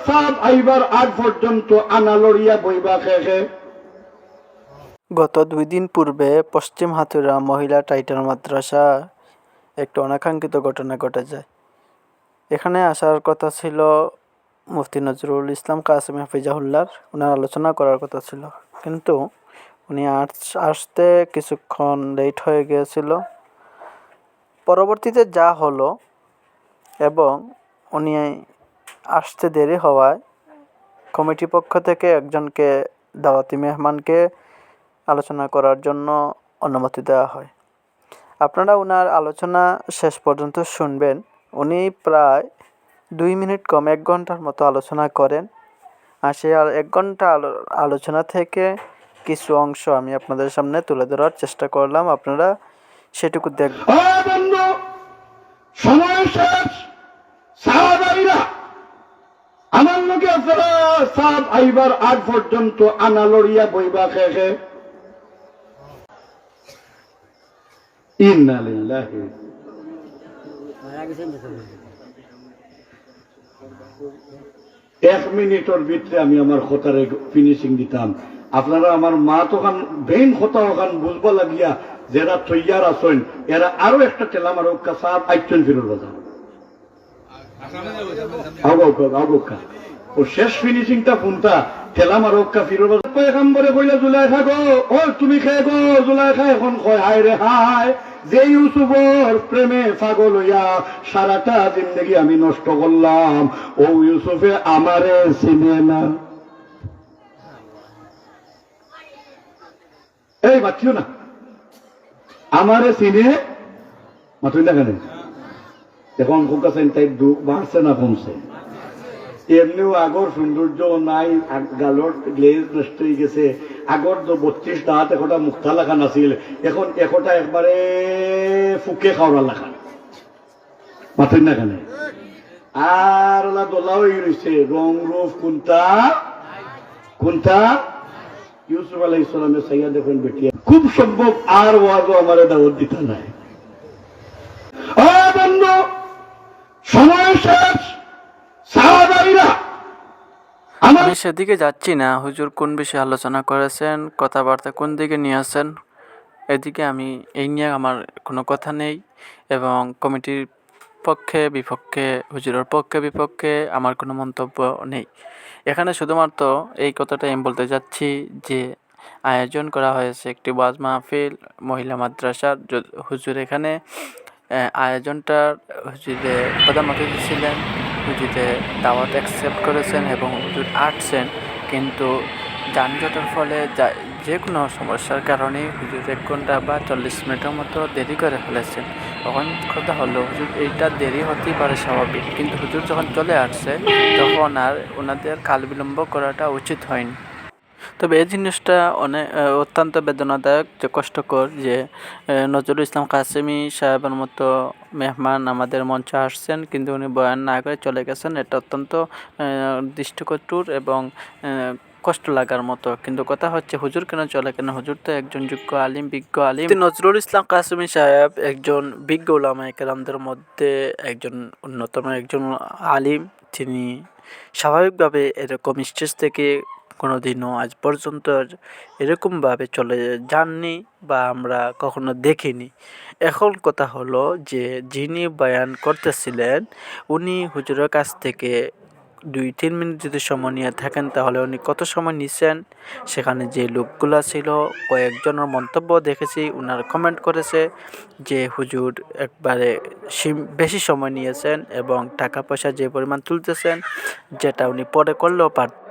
সাপ আইবার আগ পর্যন্ত আনা লড়িয়া বইবা খেয়ে। গত 2 দিন পূর্বে পশ্চিম হাতুরা মহিলা টাইটাল মাদ্রাসা একটি অনাকাঙ্ক্ষিত ঘটনা ঘটে যায়। এখানে আসার কথা ছিল মুফতি নজরুল ইসলাম কাসেমি হাফিজাহুল্লাহর, ওনার আলোচনা করার কথা ছিল, কিন্তু উনি আসতে কিছুক্ষণ লেট হয়ে গিয়েছিল। পরবর্তীতে যা হলো এবং উনি আসতে দেরি হওয়ায় কমিটি পক্ষ থেকে একজনকে দাওয়াতি মেহমানকে আলোচনা করার জন্য অনুমতি দেওয়া হয়। আপনারা ওনার আলোচনা শেষ পর্যন্ত শুনবেন। উনি প্রায় 2 মিনিট কম 1 ঘন্টার মতো আলোচনা করেন। আর সেই 1 ঘন্টা আলোচনা থেকে কিছু অংশ আমি আপনাদের সামনে তুলে ধরার চেষ্টা করলাম, আপনারা সেটুকু দেখবেন। সময় শেষ, সাহাবাইরা আমার লোকে আপনারা সাপ আইবার আগ পর্যন্ত আনা লড়িয়া বইবা খেয়ে। ইন্না লিল্লাহি। 1 মিনিটের ভিতরে আমি আমার খতারে ফিনিশিং দিতাম। আপনারা আমার মা তখন বেইন খতা ওখান বুঝবা লাগিয়া যারা তৈয়ার আছেন এরা আরো একটা তেলাম আর সাপ আইছেন ফিরোর বাজার আগুকা ও শেষ ফিনিশিংটা ফোনটা তেলাম আর ফিরোর বাজার পয়গাম্বরে কইলা জুলাইখা গো, ও তুমি খেয়ে গো জুলাইখা, এখন কয় হায় রে হায়, যে ইউসুফর প্রেমে পাগল হইয়া সারাটা জিন্দগি আমি নষ্ট করলাম, ও ইউসুফে আমারে চিনে না। এই বাচ্চিও না আমারে চিনে মাতুই না কেন? এখন কোকাছেন তাই দুঃখ বাড়ছে না কমছে? এমনিও আগর সৌন্দর্য নাই, গালর গ্লেজ নষ্ট হয়ে গেছে। আগর তো 32 দাঁত একটা মুক্তা লাগান আছিল, এখন একটা একবারে ফুকে খাওয়া লাগান মাতুই না কেন? আর ওলা দোলা হয়ে রয়েছে রং রূপ কোনটা কোনটা। ইউসুফ আলাইহিস সালামের সাইয়া দেখেন বেটিয়া, খুব সম্ভব আর ওয়াজও আমার দাওয়াত দিতে নাই। বন্ধু সময় শেষ, সাহাবাইরা আমি সেদিকে যাচ্ছি না, হুজুর কোন বিষয়ে আলোচনা করেছেন, কথাবার্তা কোন দিকে নিয়ে আসেন, এদিকে আমি এই নিয়ে আমার কোনো কথা নেই। এবং কমিটির পক্ষে বিপক্ষে, হুজুরের পক্ষে বিপক্ষে আমার কোনো মন্তব্য নেই। এখানে শুধুমাত্র এই কথাটা আমি বলতে যাচ্ছি যে আয়োজন করা হয়েছে একটি ওয়াজ মাহফিল মহিলা মাদ্রাসার। হুজুর এখানে আয়োজনটার হুজুরে প্রধান অতিথি ছিলেন, হুজুরে দাওয়াত অ্যাকসেপ্ট করেছেন এবং হুজুর আসছেন, কিন্তু যানজটের ফলে যে কোনো সমস্যার কারণে হুজুর 1 ঘন্টা বা 40 মিনিটের মতো দেরি করে ফেলেছেন। তখন কথা হলো হুজুর এইটা দেরি হতেই পারে স্বাভাবিক, কিন্তু হুজুর যখন চলে আসছে তখন আর ওনাদের কাল বিলম্ব করাটা উচিত হয়নি। তবে এই জিনিসটা অত্যন্ত বেদনাদায়ক, যে কষ্টকর যে নজরুল ইসলাম কাসেমি সাহেবের মতো মেহমান আমাদের মঞ্চে আসছেন কিন্তু উনি বয়ান না করে চলে গেছেন। এটা অত্যন্ত দৃষ্টিকটুর এবং কষ্ট লাগার মতো। কিন্তু কথা হচ্ছে হুজুর কেন চলে কেন? হুজুর তো একজন যোগ্য আলিম, বিজ্ঞ আলিম। নজরুল ইসলাম কাসেমি সাহেব একজন বিজ্ঞ উলামায়ে কেরামদের মধ্যে একজন অন্যতম একজন আলিম। তিনি স্বাভাবিকভাবে এরকম স্টেজ থেকে কোনোদিনও আজ পর্যন্ত এরকমভাবে চলে যাননি বা আমরা কখনো দেখিনি। এখন কথা হলো যে যিনি বয়ান করতেছিলেন উনি হুজুরের কাছ থেকে 2-3 মিনিট যদি সময় নিয়ে থাকেন তাহলে উনি কত সময় নিছেন। সেখানে যে লোকগুলা ছিল কয়েকজনের মন্তব্য দেখেছি, উনার কমেন্ট করেছে যে হুজুর একবারে বেশি সময় নিয়েছেন এবং টাকা পয়সা যে পরিমাণ তুলতেছেন যেটা উনি পরে করলেও পারতেন।